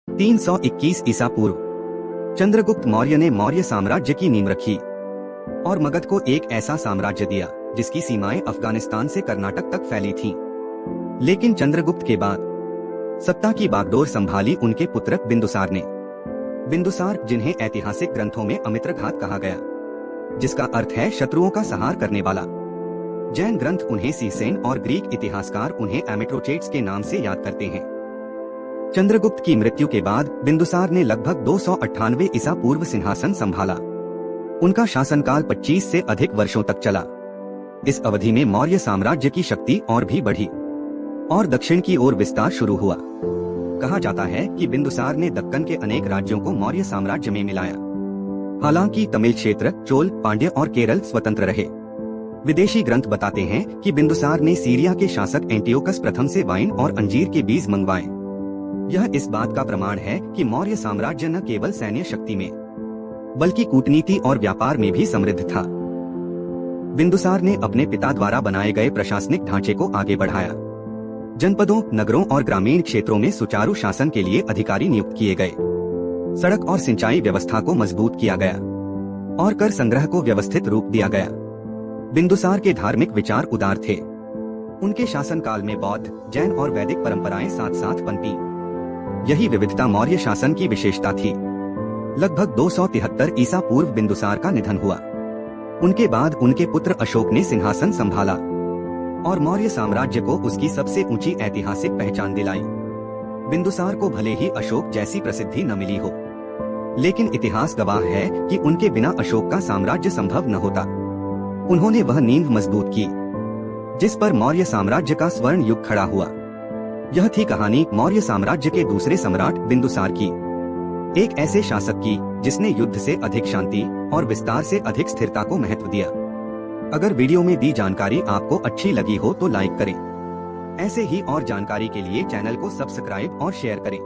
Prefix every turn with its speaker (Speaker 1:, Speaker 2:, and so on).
Speaker 1: 321 ईसा पूर्व चंद्रगुप्त मौर्य ने मौर्य साम्राज्य की नींव रखी और मगध को एक ऐसा साम्राज्य दिया जिसकी सीमाएं अफगानिस्तान से कर्नाटक तक फैली थीं। लेकिन चंद्रगुप्त के बाद सत्ता की बागडोर संभाली उनके पुत्र बिंदुसार ने। बिंदुसार, जिन्हें ऐतिहासिक ग्रंथों में अमित्रघात कहा गया, जिसका अर्थ है शत्रुओं का संहार करने वाला। जैन ग्रंथ उन्हें सीसेन और ग्रीक इतिहासकार उन्हें एमिट्रोचेट्स के नाम से याद करते हैं। चंद्रगुप्त की मृत्यु के बाद बिंदुसार ने लगभग 298 ईसा पूर्व सिंहासन संभाला। उनका शासनकाल 25 से अधिक वर्षों तक चला। इस अवधि में मौर्य साम्राज्य की शक्ति और भी बढ़ी और दक्षिण की ओर विस्तार शुरू हुआ। कहा जाता है कि बिंदुसार ने दक्कन के अनेक राज्यों को मौर्य साम्राज्य में मिलाया। हालांकि तमिल क्षेत्र, चोल, पांड्य और केरल स्वतंत्र रहे। विदेशी ग्रंथ बताते हैं कि बिंदुसार ने सीरिया के शासक एंटियोकस प्रथम से वाइन और अंजीर के बीज मंगवाए। यह इस बात का प्रमाण है कि मौर्य साम्राज्य न केवल सैन्य शक्ति में बल्कि कूटनीति और व्यापार में भी समृद्ध था। बिंदुसार ने अपने पिता द्वारा बनाए गए प्रशासनिक ढांचे को आगे बढ़ाया। जनपदों, नगरों और ग्रामीण क्षेत्रों में सुचारू शासन के लिए अधिकारी नियुक्त किए गए। सड़क और सिंचाई व्यवस्था को मजबूत किया गया और कर संग्रह को व्यवस्थित रूप दिया गया। बिंदुसार के धार्मिक विचार उदार थे। उनके शासनकाल में बौद्ध, जैन और वैदिक परंपराएं साथ साथ पनपी। यही विविधता मौर्य शासन की विशेषता थी। लगभग 273 ईसा पूर्व बिंदुसार का निधन हुआ। उनके बाद उनके पुत्र अशोक ने सिंहासन संभाला और मौर्य साम्राज्य को उसकी सबसे ऊंची ऐतिहासिक पहचान दिलाई। बिंदुसार को भले ही अशोक जैसी प्रसिद्धि न मिली हो, लेकिन इतिहास गवाह है कि उनके बिना अशोक का साम्राज्य संभव न होता। उन्होंने वह नींव मजबूत की जिस पर मौर्य साम्राज्य का स्वर्ण युग खड़ा हुआ। यह थी कहानी मौर्य साम्राज्य के दूसरे सम्राट बिंदुसार की, एक ऐसे शासक की जिसने युद्ध से अधिक शांति और विस्तार से अधिक स्थिरता को महत्व दिया। अगर वीडियो में दी जानकारी आपको अच्छी लगी हो तो लाइक करें। ऐसे ही और जानकारी के लिए चैनल को सब्सक्राइब और शेयर करें।